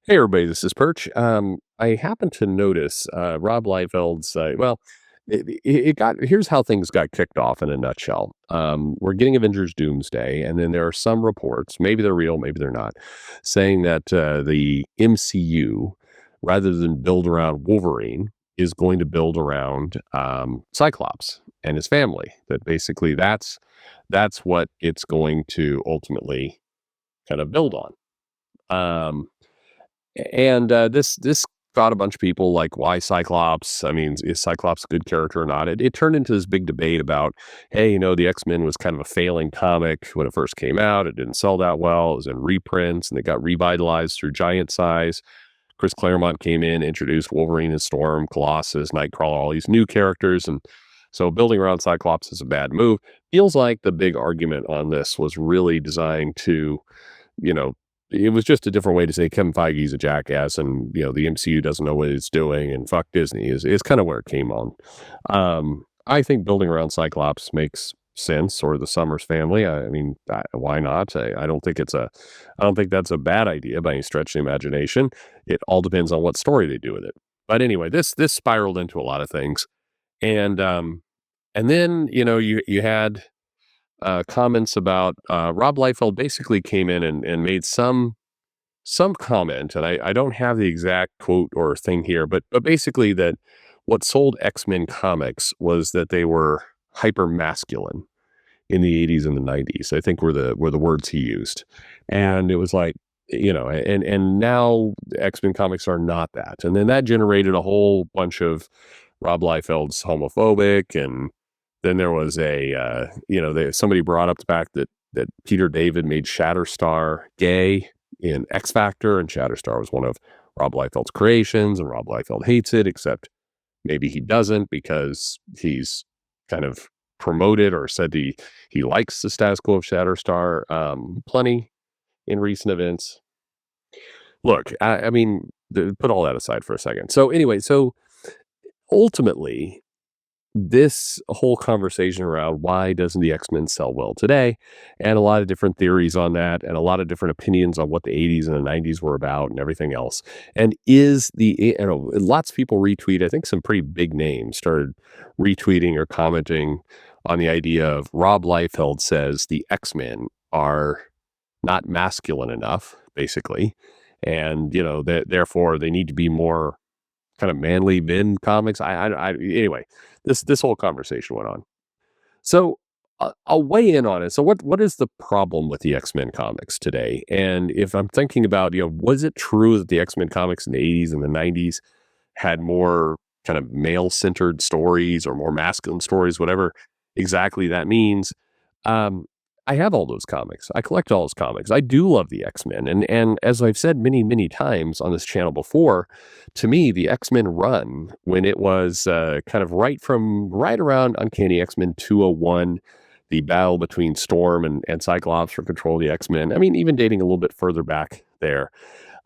Hey everybody, this is Perch. I happened to notice Rob Liefeld's. It got here's how things got kicked off in a nutshell. We're getting Avengers Doomsday, and then there are some reports, maybe they're real, maybe they're not, saying that the MCU, rather than build around Wolverine, is going to build around Cyclops and his family. That basically that's what it's going to ultimately kind of build on. Um, this got a bunch of people like, why Cyclops? I mean, is Cyclops a good character or not? It turned into this big debate about, hey, the X-Men was kind of a failing comic when it first came out. It didn't sell that well. It was in reprints and it got revitalized through Giant Size. Chris Claremont came in, introduced Wolverine and Storm, Colossus, Nightcrawler, all these new characters. And so building around Cyclops is a bad move. Feels like the big argument on this was really designed to, you know, it was just a different way to say Kevin Feige's a jackass and, the MCU doesn't know what it's doing and fuck Disney is kind of where it came on. I think building around Cyclops makes sense, or the Summers family. I mean, why not? I don't think that's a bad idea by any stretch of the imagination. It all depends on what story they do with it. But anyway, this spiraled into a lot of things. And then, you had comments about Rob Liefeld basically came in and made some comment, and I don't have the exact quote or thing here, but basically that what sold X-Men comics was that they were hyper masculine in the 80s and the 90s. I think were the words he used. And it was like, and now X-Men comics are not that. And then that generated a whole bunch of Rob Liefeld's homophobic. And then there was somebody brought up the fact that Peter David made Shatterstar gay in X Factor, and Shatterstar was one of Rob Liefeld's creations, and Rob Liefeld hates it, except maybe he doesn't because he's kind of promoted or said he likes the status quo of Shatterstar plenty in recent events. Look, I mean, put all that aside for a second. So anyway, so ultimately, this whole conversation around why doesn't the X-Men sell well today, and a lot of different theories on that, and a lot of different opinions on what the 80s and the 90s were about and everything else. And lots of people retweet, I think some pretty big names started retweeting or commenting on the idea of Rob Liefeld says the X-Men are not masculine enough, basically. And, therefore they need to be more kind of manly men comics. Anyway, this whole conversation went on. So I'll weigh in on it. So what is the problem with the X-Men comics today? And if I'm thinking about, was it true that the X-Men comics in the 80s and the 90s had more kind of male-centered stories or more masculine stories, whatever exactly that means? Um, I have all those comics. I collect all those comics. I do love the X-Men. And as I've said many, many times on this channel before, to me, the X-Men run, when it was kind of right around Uncanny X-Men 201, the battle between Storm and Cyclops for control of the X-Men. I mean, even dating a little bit further back there,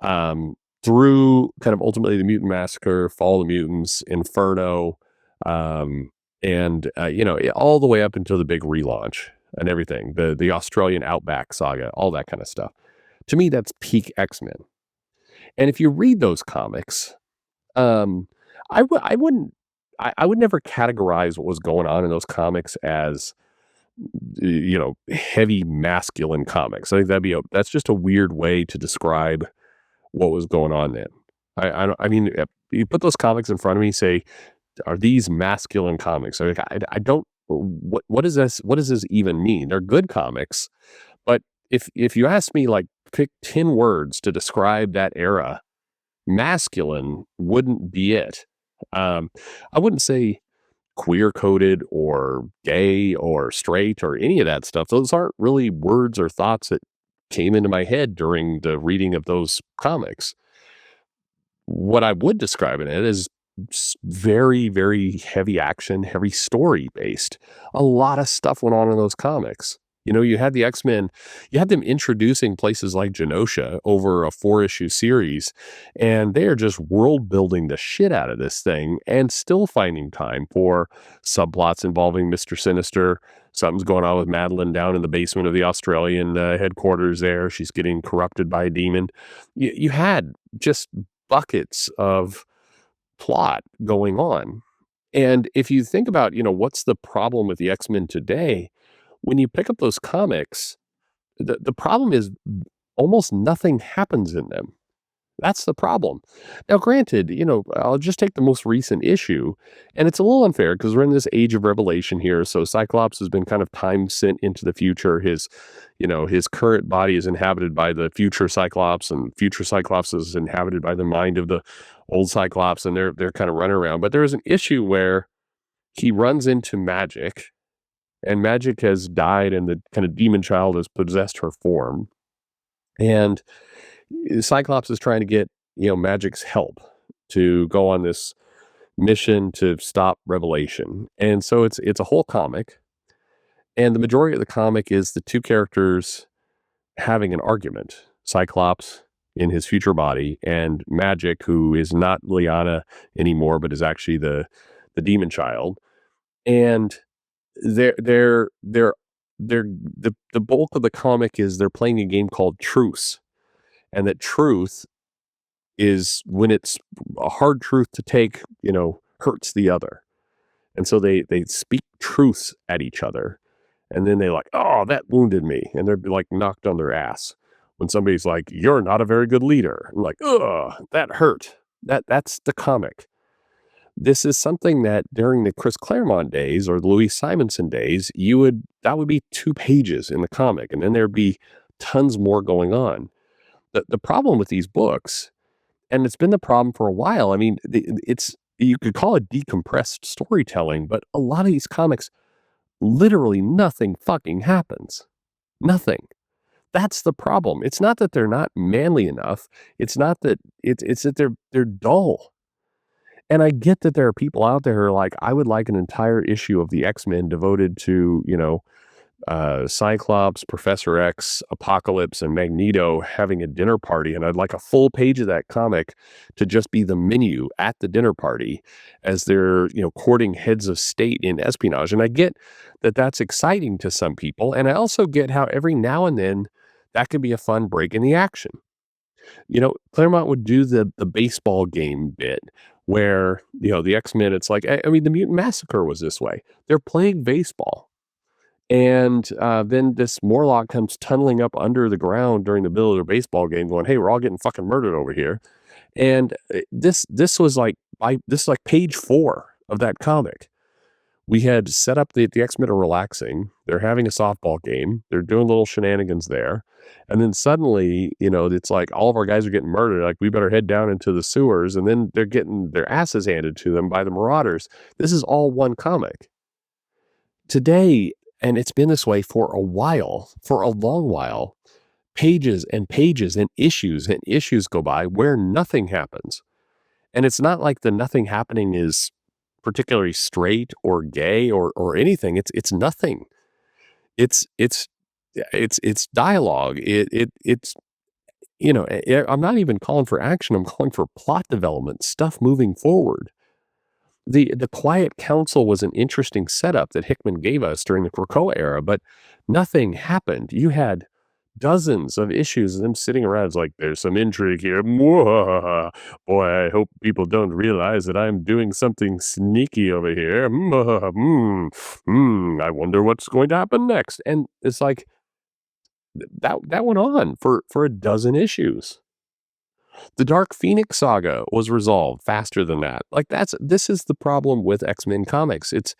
through kind of ultimately the Mutant Massacre, Fall of the Mutants, Inferno, all the way up until the big relaunch and everything, the Australian Outback saga, all that kind of stuff. To me, that's peak X-Men. And if you read those comics, um, I wouldn't, I would never categorize what was going on in those comics as, heavy masculine comics. I think that's just a weird way to describe what was going on then. I mean, you put those comics in front of me, say, are these masculine comics? I don't, what is this? What does this even mean? They're good comics, but if you ask me, like, pick 10 words to describe that era, masculine wouldn't be it. I wouldn't say queer coded or gay or straight or any of that stuff. Those aren't really words or thoughts that came into my head during the reading of those comics. What I would describe in it is very, very heavy action, heavy story based. A lot of stuff went on in those comics. You had the X-Men, you had them introducing places like Genosha over a 4-issue series, and they are just world building the shit out of this thing and still finding time for subplots involving Mr. Sinister. Something's going on with Madeline down in the basement of the Australian headquarters there. She's getting corrupted by a demon. You had just buckets of plot going on. And if you think about, what's the problem with the X-Men today, when you pick up those comics, the problem is almost nothing happens in them. That's the problem. Now, granted, I'll just take the most recent issue, and it's a little unfair because we're in this age of revelation here. So Cyclops has been kind of time sent into the future. His current body is inhabited by the future Cyclops, and future Cyclops is inhabited by the mind of the old Cyclops, and they're kind of running around. But there is an issue where he runs into Magic, and Magic has died, and the kind of demon child has possessed her form. And Cyclops is trying to get, Magic's help to go on this mission to stop Revelation. And so it's a whole comic. And the majority of the comic is the two characters having an argument. Cyclops in his future body and Magic, who is not Liana anymore, but is actually the demon child. And the bulk of the comic is they're playing a game called Truce, and that truth is when it's a hard truth to take, hurts the other, and so they speak truths at each other, and then they like, oh, that wounded me, and they're like knocked on their ass when somebody's like, you're not a very good leader. I'm like, ugh, that hurt. That's the comic. This is something that during the Chris Claremont days or the Louis Simonson days, that would be 2 pages in the comic, and then there'd be tons more going on. The problem with these books, and it's been the problem for a while. I mean, you could call it decompressed storytelling, but a lot of these comics, literally nothing fucking happens. Nothing. That's the problem. It's not that they're not manly enough. It's not that it's that they're dull. And I get that there are people out there who are like, I would like an entire issue of the X-Men devoted to, Cyclops, Professor X, Apocalypse, and Magneto having a dinner party. And I'd like a full page of that comic to just be the menu at the dinner party as they're, courting heads of state in espionage. And I get that that's exciting to some people. And I also get how every now and then that could be a fun break in the action. Claremont would do the baseball game bit where, the X-Men, it's like, I mean, the Mutant Massacre was this way. They're playing baseball. And then this Morlock comes tunneling up under the ground during the middle of their baseball game going, hey, we're all getting fucking murdered over here. And this was like, this is like page 4 of that comic. We had set up the X-Men are relaxing. They're having a softball game. They're doing little shenanigans there. And then suddenly, it's like all of our guys are getting murdered. Like, we better head down into the sewers. And then they're getting their asses handed to them by the Marauders. This is all one comic. Today, and it's been this way for a while, for a long while, pages and pages and issues go by where nothing happens. And it's not like the nothing happening is particularly straight or gay or anything. It's nothing. It's dialogue. It's I'm not even calling for action. I'm calling for plot development, stuff moving forward. The Quiet Council was an interesting setup that Hickman gave us during the Krakoa era, but nothing happened. You had dozens of issues of them sitting around. It's like, there's some intrigue here. Mwah. Boy, I hope people don't realize that I'm doing something sneaky over here. I wonder what's going to happen next. And it's like, that went on for a dozen issues. The Dark Phoenix saga was resolved faster than that. Like, this is the problem with X-Men comics. It's,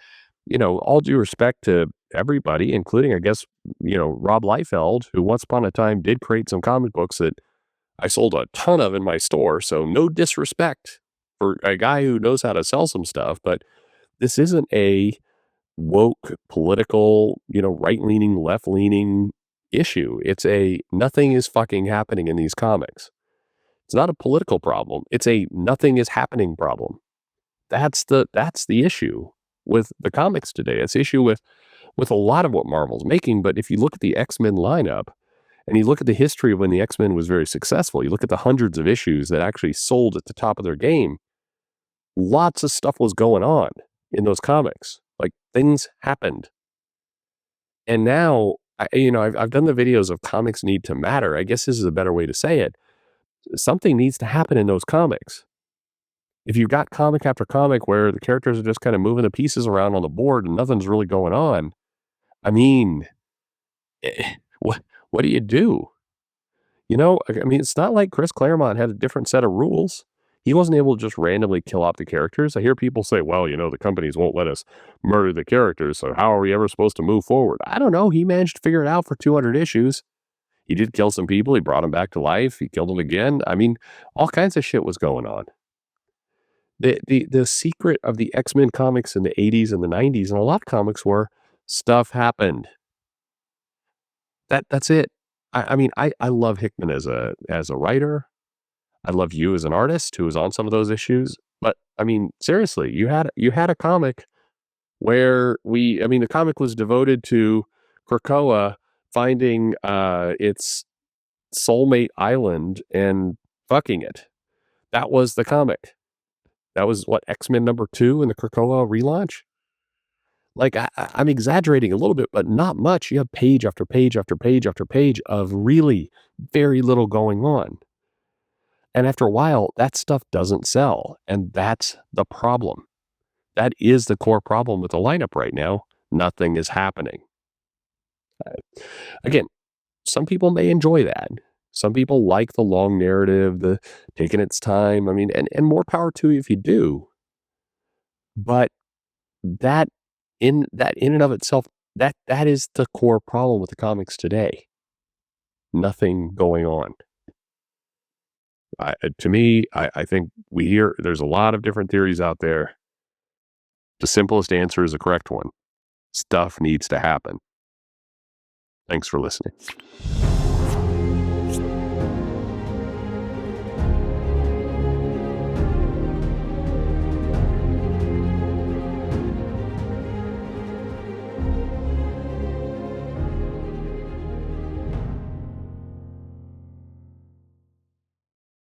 all due respect to everybody, including, I guess, Rob Liefeld, who once upon a time did create some comic books that I sold a ton of in my store. So no disrespect for a guy who knows how to sell some stuff, but this isn't a woke, political, right-leaning, left-leaning issue. It's nothing is fucking happening in these comics. It's not a political problem. It's a nothing is happening problem. That's the issue with the comics today. It's the issue with with a lot of what Marvel's making. But if you look at the X-Men lineup and you look at the history of when the X-Men was very successful, you look at the hundreds of issues that actually sold at the top of their game, lots of stuff was going on in those comics. Like, things happened. And now, I've done the videos of comics need to matter. I guess this is a better way to say it. Something needs to happen in those comics. If you've got comic after comic where the characters are just kind of moving the pieces around on the board and nothing's really going on, I mean, eh, what do you do? I mean, it's not like Chris Claremont had a different set of rules. He wasn't able to just randomly kill off the characters. I hear people say, well, the companies won't let us murder the characters, so how are we ever supposed to move forward? I don't know. He managed to figure it out for 200 issues. He did kill some people. He brought them back to life. He killed them again. I mean, all kinds of shit was going on. The secret of the X-Men comics in the 80s and the 90s and a lot of comics were stuff happened. That's it. I mean, I love Hickman as a writer. I love you as an artist who was on some of those issues. But I mean, seriously, you had a comic where the comic was devoted to Krakoa finding its soulmate island and fucking it. That was the comic. That was what, X-Men #2 in the Krakoa relaunch? Like, I'm exaggerating a little bit, but not much. You have page after page after page after page of really very little going on. And after a while, that stuff doesn't sell, and that's the problem. That is the core problem with the lineup right now. Nothing is happening. Again, some people may enjoy that. Some people like the long narrative, the taking its time. I mean, and more power to you if you do. But that in and of itself, that is the core problem with the comics today. Nothing going on. To me, I think there's a lot of different theories out there. The simplest answer is the correct one. Stuff needs to happen. Thanks for listening.